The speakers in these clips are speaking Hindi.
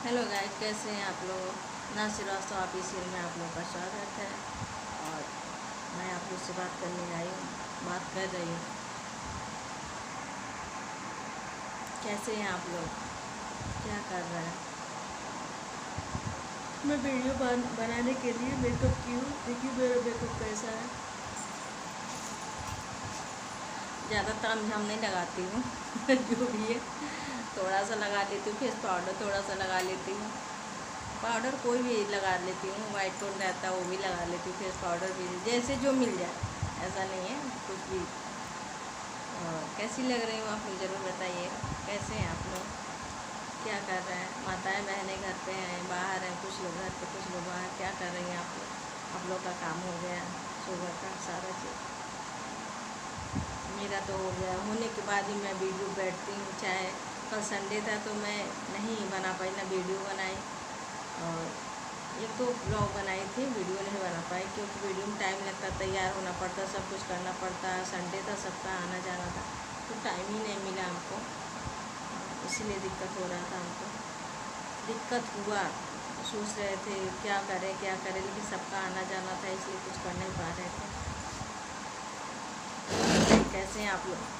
हेलो गाइस, कैसे हैं आप लोग। ना श्रीवास्तव ऑफिशियल में आप लोग का स्वागत है। और मैं आप लोग से बात करने आई हूँ, बात कर रही हूँ। कैसे हैं आप लोग, क्या कर रहे हैं। मैं वीडियो बनाने के लिए मेकअप की हूँ। देखिए मेरा मेकअप कैसा है। ज़्यादा तामझाम नहीं लगाती हूँ जो भी है थोड़ा सा लगा लेती हूँ। फेस पाउडर थोड़ा सा लगा लेती हूँ। पाउडर कोई भी लगा लेती हूँ, वाइट टोन रहता है वो भी लगा लेती हूँ। फेस पाउडर भी जैसे जो मिल जाए, ऐसा नहीं है कुछ भी। और कैसी लग रही हूँ आप लोग ज़रूर बताइए। कैसे हैं आप लोग, क्या कर रहे हैं। माताएं बहनें घर पे हैं, बाहर हैं, कुछ लोग घर पे कुछ लोग बाहर। क्या कर रही हैं आप लोग। आप लोग का काम हो गया सुबह का सारा चीज़। मेरा तो हो गया, होने के बाद ही मैं वीडियो बैठती हूँ। चाहे कल संडे था तो मैं नहीं बना पाई, ना वीडियो बनाई। और एक तो ब्लॉग बनाई थी, वीडियो नहीं बना पाई क्योंकि वीडियो में टाइम लगता, तैयार होना पड़ता, सब कुछ करना पड़ता। संडे था, सबका आना जाना था, तो टाइम ही नहीं मिला हमको। इसलिए दिक्कत हो रहा था हमको। दिक्कत हुआ, सोच रहे थे क्या करें क्या करें, लेकिन सबका आना जाना था, इसलिए कुछ कर नहीं पा रहे थे। कैसे हैं आप लोग।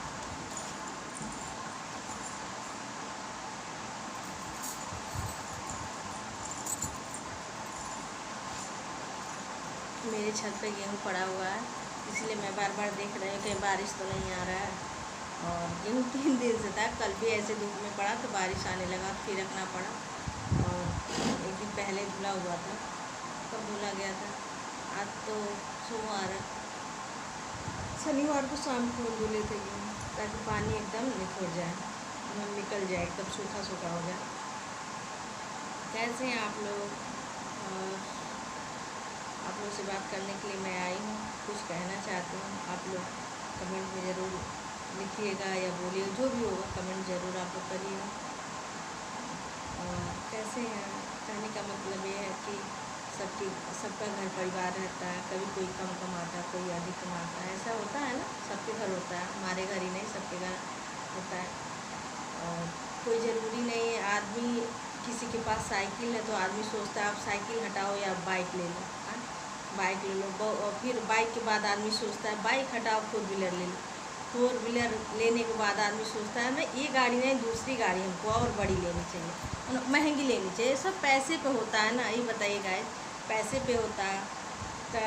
मेरे छत पे गेहूँ पड़ा हुआ है, इसलिए मैं बार बार देख रही हूँ कहीं बारिश तो नहीं आ रहा है। और गेहूँ 3 दिन से था, कल भी ऐसे धूप में पड़ा तो बारिश आने लगा, फिर रखना पड़ा। और एक दिन पहले धुला हुआ था, कब धुला गया था, आज तो सोमवार है। शनिवार को शाम को धुले थे गेहूँ, ताकि पानी एकदम निखर जाए, निकल जाए, एकदम सूखा सूखा हो जाए। कैसे हैं आप लोग। आप लोग से बात करने के लिए मैं आई हूँ, कुछ कहना चाहती हूँ। आप लोग कमेंट में ज़रूर लिखिएगा या बोलिए, जो भी होगा कमेंट ज़रूर आप लोग करिएगा। और कैसे हैं, कहने का मतलब ये है कि सबका घर परिवार रहता है। कभी कोई कम कमाता है, कोई अधिक कमाता है, ऐसा होता है ना, सबके घर होता है। हमारे घर ही नहीं, सबके घर होता है। और कोई ज़रूरी नहीं है, आदमी किसी के पास साइकिल है तो आदमी सोचता है आप साइकिल हटाओ या बाइक ले लो। हाँ, बाइक ले लो, और फिर बाइक के बाद आदमी सोचता है बाइक हटाओ 4 व्हीलर ले लो। 4 व्हीलर लेने के बाद आदमी सोचता है ना, ये गाड़ी नहीं, दूसरी गाड़ी हमको और बड़ी लेनी चाहिए, महंगी लेनी चाहिए। सब पैसे पे होता है ना, ये बताइए गाइस, पैसे पे होता है। तो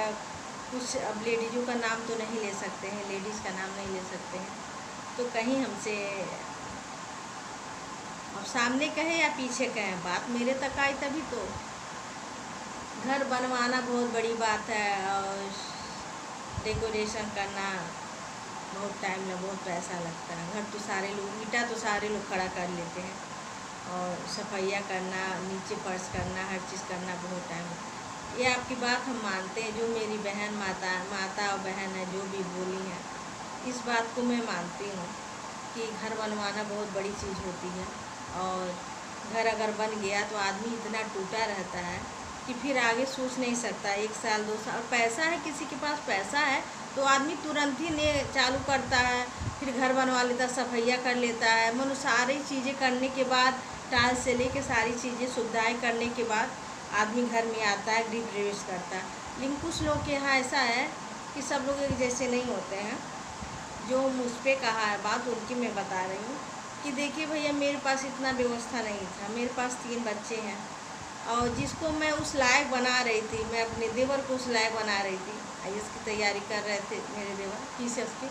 कुछ अब लेडीज़ों का नाम तो नहीं ले सकते हैं, लेडीज़ का नाम नहीं ले सकते हैं, तो कहीं हमसे अब सामने कहे या पीछे कहे, बात मेरे तक आई तभी तो। घर बनवाना बहुत बड़ी बात है, और डेकोरेशन करना बहुत टाइम में बहुत पैसा लगता है। घर तो सारे लोग, ईंटा तो सारे लोग खड़ा कर लेते हैं, और सफाइया करना, नीचे फर्श करना, हर चीज़ करना बहुत टाइम। ये आपकी बात हम मानते हैं, जो मेरी बहन माता और बहन है जो भी बोली हैं, इस बात को मैं मानती हूँ कि घर बनवाना बहुत बड़ी चीज़ होती है। और घर अगर बन गया तो आदमी इतना टूटा रहता है कि फिर आगे सोच नहीं सकता। 1 साल 2 साल पैसा है, किसी के पास पैसा है तो आदमी तुरंत ही ने चालू करता है, फिर घर बनवा लेता है, सफाइया कर लेता है। मनो सारी चीज़ें करने के बाद, टाइल्स से लेके सारी चीज़ें सुविधाएँ करने के बाद आदमी घर में आता है, गृह प्रवेश करता है। लेकिन कुछ लोग के यहाँ ऐसा है कि सब लोग एक जैसे नहीं होते हैं। जो मुझ पर कहा है बात, उनकी मैं बता रही हूँ कि देखिए भैया, मेरे पास इतना व्यवस्था नहीं था। मेरे पास 3 बच्चे हैं, और जिसको मैं उस लायक बना रही थी, मैं अपने देवर को उस लायक बना रही थी। IAS की तैयारी कर रहे थे मेरे देवर, PCS की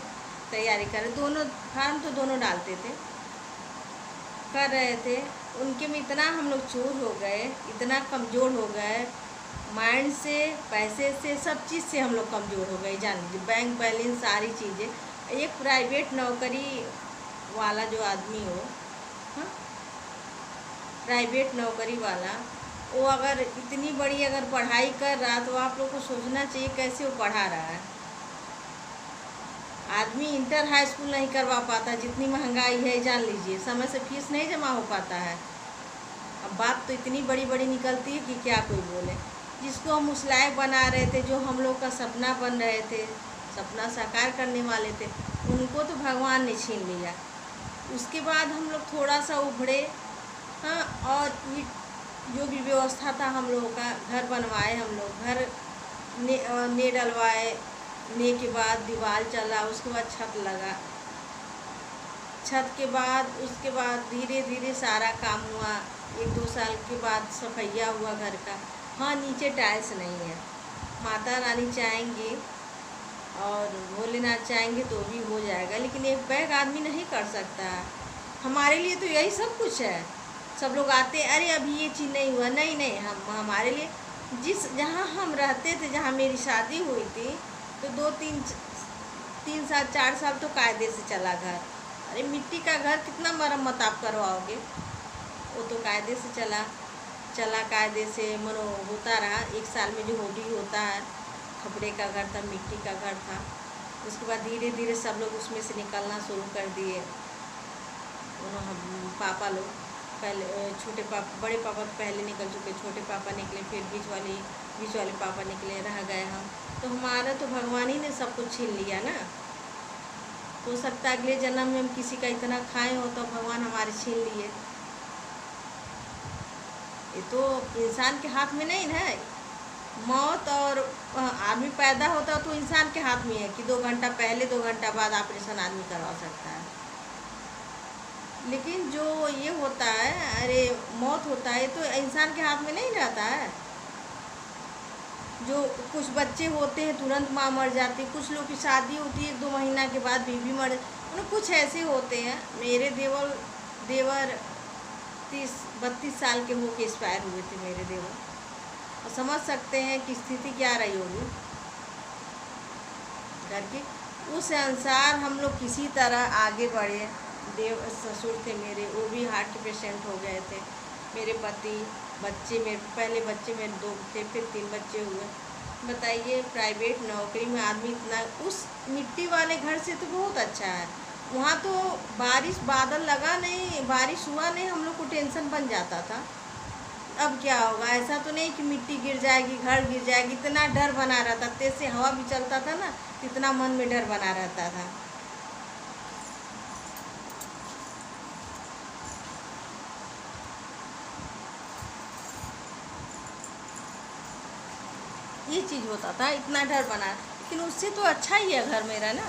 तैयारी कर रहे, दोनों फार्म तो दोनों डालते थे, कर रहे थे। उनके में इतना हम लोग चोर हो गए, इतना कमज़ोर हो गए, माइंड से, पैसे से, सब चीज़ से हम लोग कमज़ोर हो गए। जान लीजिए, बैंक बैलेंस सारी चीज़ें। एक प्राइवेट नौकरी वाला जो आदमी हो, हाँ, प्राइवेट नौकरी वाला, वो अगर इतनी बड़ी अगर पढ़ाई कर रहा, तो आप लोग को सोचना चाहिए कैसे वो पढ़ा रहा है। आदमी इंटर हाई स्कूल नहीं करवा पाता, जितनी महंगाई है, जान लीजिए, समय से फीस नहीं जमा हो पाता है। अब बात तो इतनी बड़ी बड़ी निकलती है कि क्या कोई बोले। जिसको हम उस लायक बना रहे थे, जो हम लोग का सपना बन रहे थे, सपना साकार करने वाले थे, उनको तो भगवान ने छीन लिया। उसके बाद हम लोग थोड़ा सा उभरे, हाँ, और जो भी व्यवस्था था हम लोगों का, घर बनवाए हम लोग, घर ने डलवाए, ने के बाद दीवार चला, उसके बाद छत लगा, छत के बाद उसके बाद धीरे धीरे सारा काम हुआ। 1-2 साल के बाद सफैया हुआ घर का। हाँ, नीचे टाइल्स नहीं है, माता रानी चाहेंगी और भोलेनाथ चाहेंगे तो भी हो जाएगा, लेकिन एक बैग आदमी नहीं कर सकता। हमारे लिए तो यही सब कुछ है। सब लोग आते, अरे अभी ये चीज़ नहीं हुआ, नहीं नहीं, हम हमारे लिए जहाँ हम रहते थे, जहाँ मेरी शादी हुई थी, तो 3 साल 4 साल तो कायदे से चला घर। अरे मिट्टी का घर कितना मरम्मत आप करवाओगे, वो तो कायदे से चला कायदे से, मनो होता रहा। 1 साल में जो होली होता है, खपड़े का घर था, मिट्टी का घर था। उसके बाद धीरे धीरे सब लोग उसमें से निकलना शुरू कर दिए। हम पापा लोग पहले, बड़े पापा तो पहले निकल चुके, छोटे पापा निकले, फिर बीच वाले पापा निकले, रह गए हम। तो हमारा तो भगवान ही ने सब कुछ छीन लिया ना। हो सकता है अगले जन्म में हम किसी का इतना खाए हो तो भगवान हमारे छीन लिए। ये तो इंसान के हाथ में नहीं है। मौत और आदमी पैदा होता तो इंसान के हाथ में है कि 2 घंटा पहले 2 घंटा बाद ऑपरेशन आदमी करवा सकता है। लेकिन जो ये होता है, अरे मौत होता है, तो इंसान के हाथ में नहीं रहता है। जो कुछ बच्चे होते हैं तुरंत माँ मर जाती, कुछ लोग की शादी होती है 1-2 महीना के बाद बीवी मर, मतलब कुछ ऐसे होते हैं। मेरे देवर 30-32 साल के होके एक्सपायर हुए थे मेरे देवर। और समझ सकते हैं कि स्थिति क्या रही होगी घर की। उस अनुसार हम लोग किसी तरह आगे बढ़े। ससुर थे मेरे, वो भी हार्ट के पेशेंट हो गए थे। मेरे पति, बच्चे मेरे, पहले बच्चे मेरे 2 थे, फिर 3 बच्चे हुए। बताइए, प्राइवेट नौकरी में आदमी इतना, उस मिट्टी वाले घर से तो बहुत अच्छा है। वहाँ तो बादल लगा नहीं, बारिश हुआ नहीं, हम लोग को टेंशन बन जाता था अब क्या होगा। ऐसा तो नहीं कि मिट्टी गिर जाएगी, घर गिर जाएगी, इतना डर बना रहता। तेज से हवा भी चलता था ना, इतना मन में डर बना रहता था। ये चीज़ होता था, इतना डर बना। लेकिन उससे तो अच्छा ही है घर मेरा ना।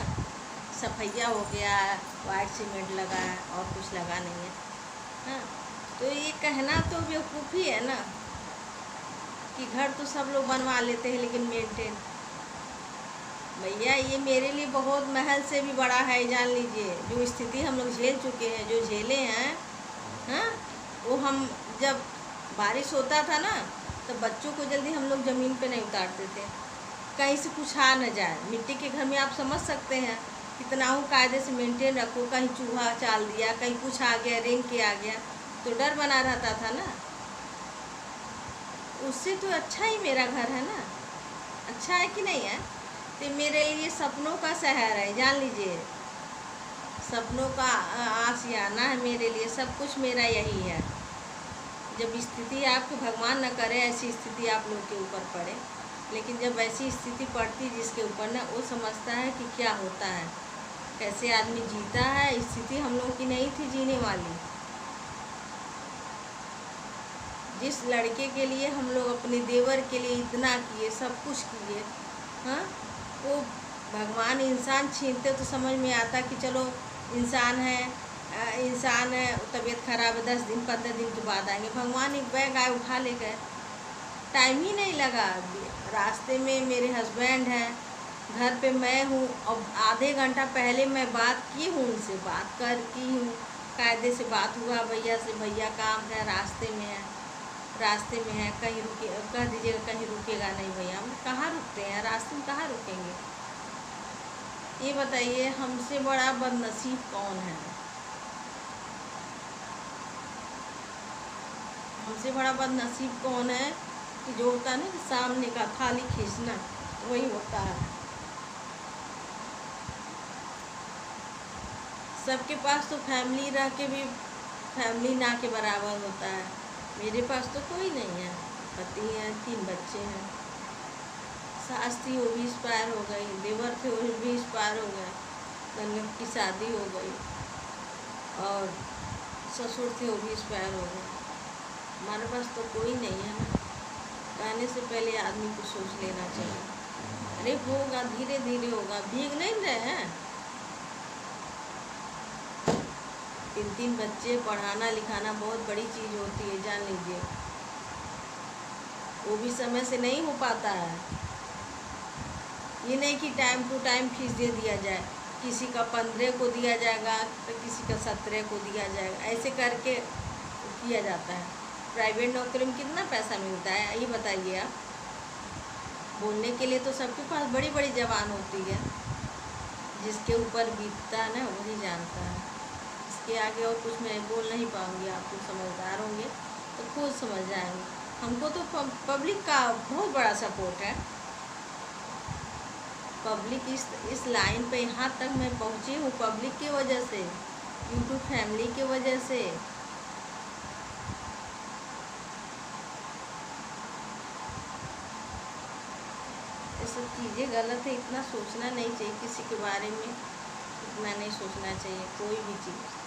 सफैया हो गया, वाइट सीमेंट लगा, और कुछ लगा नहीं है। हाँ, तो ये कहना तो बेवकूफ़ी है ना कि घर तो सब लोग बनवा लेते हैं लेकिन मेंटेन। भैया ये मेरे लिए बहुत महल से भी बड़ा है, जान लीजिए। जो स्थिति हम लोग झेल चुके हैं, जो झेले हैं, हाँ, वो हम जब बारिश होता था ना, तो बच्चों को जल्दी हम लोग ज़मीन पे नहीं उतारते थे, कहीं से कुछ आ न जाए। मिट्टी के घर में आप समझ सकते हैं कितना हो कायदे से मेंटेन रखो, कहीं चूहा चाल दिया, कहीं कुछ आ गया, रेंग के आ गया, तो डर बना रहता था ना। उससे तो अच्छा ही मेरा घर है ना, अच्छा है कि नहीं है। तो मेरे लिए सपनों का शहर है, जान लीजिए। सपनों का आशियाना है मेरे लिए, सब कुछ मेरा यही है। जब स्थिति आपको भगवान न करे ऐसी स्थिति आप लोग के ऊपर पड़े, लेकिन जब ऐसी स्थिति पड़ती जिसके ऊपर ना, वो समझता है कि क्या होता है, कैसे आदमी जीता है। स्थिति हम लोगों की नहीं थी जीने वाली। जिस लड़के के लिए हम लोग अपने देवर के लिए इतना किए, सब कुछ किए, हाँ, वो भगवान इंसान छीनते तो समझ में आता कि चलो इंसान है, तबीयत खराब है, 10 दिन 15 दिन के बाद आएंगे। भगवान एक बैग आए उठा ले गए, टाइम ही नहीं लगा। रास्ते में मेरे हस्बैंड हैं, घर पे मैं हूँ, और आधे घंटा पहले मैं बात की हूँ, उनसे बात की हूँ, कायदे से बात हुआ भैया से, भैया काम है, रास्ते में है, कहीं रुके, कह दीजिएगा कहीं रुकेगा नहीं भैया। हम कहाँ रुकते हैं, रास्ते में कहाँ रुकेंगे। ये बताइए, हमसे बड़ा बदनसीब कौन है। हमसे बड़ा बदनसीब कौन है कि जो होता है ना कि सामने का थाली खींचना, वही होता है। सबके पास तो फैमिली रह के भी फैमिली ना के बराबर होता है। मेरे पास तो कोई नहीं है, पति हैं, 3 बच्चे हैं, सास थी वो भी एक्सपायर हो गई, देवर थे वो भी एक्सपायर हो गए, ननद की शादी हो गई, और ससुर थे वो भी एक्सपायर हो गए। हमारे पास तो कोई नहीं है ना। कहने से पहले आदमी को सोच लेना चाहिए। अरे होगा, धीरे धीरे होगा। भीग नहीं रहे हैं। 3-3 बच्चे पढ़ाना लिखाना बहुत बड़ी चीज़ होती है, जान लीजिए। वो भी समय से नहीं हो पाता है। ये नहीं कि टाइम टू टाइम फीस दे दिया जाए, किसी का 15 को दिया जाएगा तो किसी का 17 को दिया जाएगा, ऐसे करके किया जाता है। प्राइवेट नौकरी में कितना पैसा मिलता है ये बताइए आप। बोलने के लिए तो सबके पास बड़ी बड़ी जबान होती है, जिसके ऊपर बीतता है ना वही जानता है। इसके आगे और कुछ मैं बोल नहीं पाऊँगी। आप लोग समझदार होंगे तो खुद समझ जाएंगे। हमको तो पब्लिक का बहुत बड़ा सपोर्ट है। पब्लिक इस लाइन पे यहाँ तक मैं पहुँची हूँ पब्लिक की वजह से, यूट्यूब फैमिली की वजह से। ये सब चीज़ें गलत है, इतना सोचना नहीं चाहिए किसी के बारे में, इतना नहीं सोचना चाहिए कोई भी चीज़।